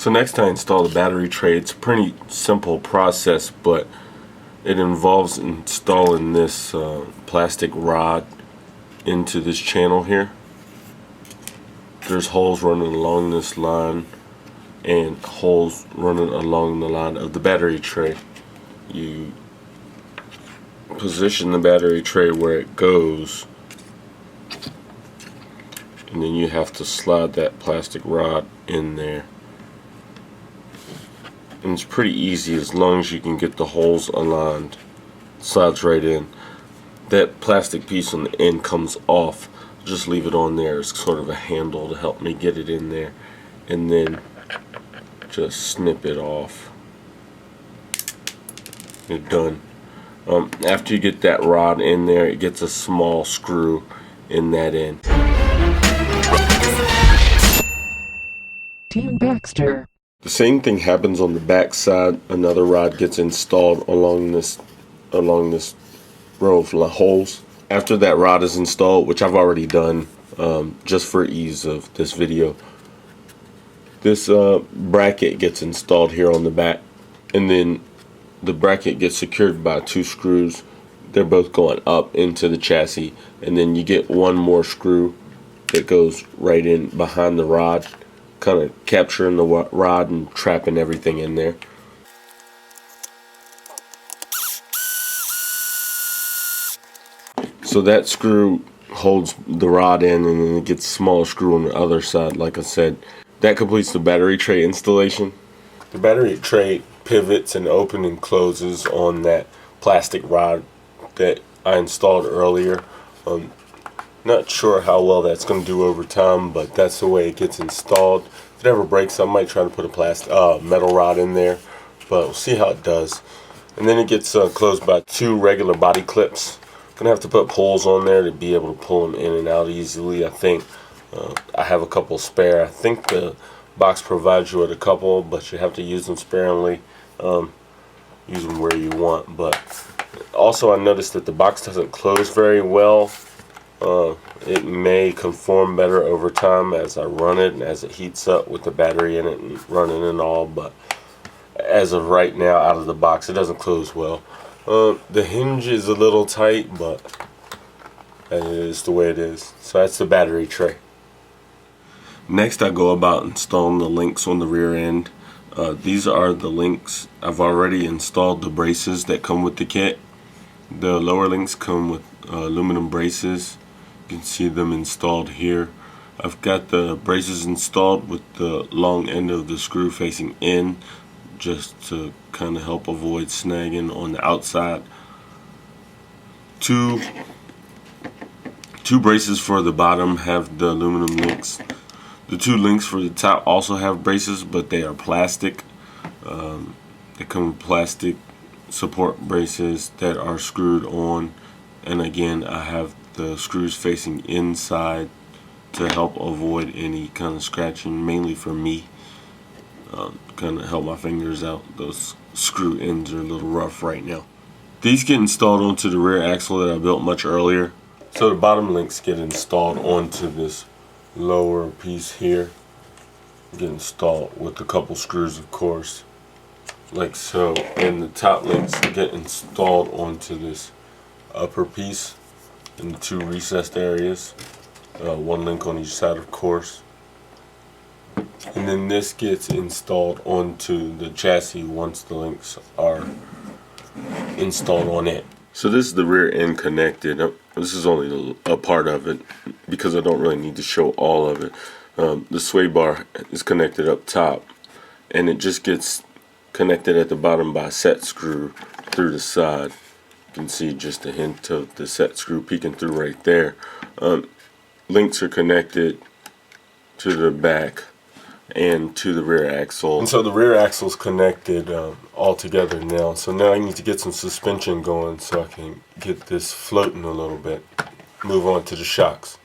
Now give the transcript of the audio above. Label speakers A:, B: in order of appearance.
A: So next I install the battery tray. It's a pretty simple process, but it involves installing this plastic rod into this channel here. There's holes running along this line and holes running along the line of the battery tray. You position the battery tray where it goes, and then you have to slide that plastic rod in there. And it's pretty easy as long as you can get the holes aligned. Slides right in. That plastic piece on the end comes off. Just leave it on there as sort of a handle to help me get it in there, and then just snip it off. You're done. After you get that rod in there, it gets a small screw in that end.
B: Team Baxter.
A: The same thing happens on the back side. Another rod gets installed along this row of holes. After that rod is installed, which I've already done just for ease of this video, this bracket gets installed here on the back, and then the bracket gets secured by 2 screws. They're both going up into the chassis, and then you get one more screw that goes right in behind the rod, kind of capturing the rod and trapping everything in there. So that screw holds the rod in, and then it gets a smaller screw on the other side. Like I said, that completes the battery tray installation. The battery tray pivots and opens and closes on that plastic rod that I installed earlier. Not sure how well that's going to do over time, but that's the way it gets installed. If it ever breaks, I might try to put a metal rod in there, but we'll see how it does. And then it gets closed by 2 regular body clips. Gonna have to put pulls on there to be able to pull them in and out easily. I think I have a couple spare. I think the box provides you with a couple, but you have to use them sparingly. Use them where you want. But also, I noticed that the box doesn't close very well. It may conform better over time as I run it and as it heats up with the battery in it and running and all, but as of right now, out of the box, it doesn't close well. The hinge is a little tight, but it is the way it is. So that's the battery tray. Next, I go about installing the links on the rear end. These are the links. I've already installed the braces that come with the kit. The lower links come with aluminum braces. You can see them installed here. I've got the braces installed with the long end of the screw facing in, just to kind of help avoid snagging on the outside. Two braces for the bottom have the aluminum links. The 2 links for the top also have braces, but they are plastic. They come with plastic support braces that are screwed on, and again, I have the screws facing inside to help avoid any kind of scratching, mainly for me. Kind of help my fingers out. Those screw ends are a little rough right now. These get installed onto the rear axle that I built much earlier. So the bottom links get installed onto this lower piece here. Get installed with a couple screws, of course, like so. And the top links get installed onto this upper piece in the 2 recessed areas. 1 link on each side, of course. And then this gets installed onto the chassis once the links are installed on it. So this is the rear end connected. This is only a part of it because I don't really need to show all of it. The sway bar is connected up top, and it just gets connected at the bottom by a set screw through the side. You can see just a hint of the set screw peeking through right there. Links are connected to the back and to the rear axle. And so the rear axle is connected all together now. So now I need to get some suspension going so I can get this floating a little bit. Move on to the shocks.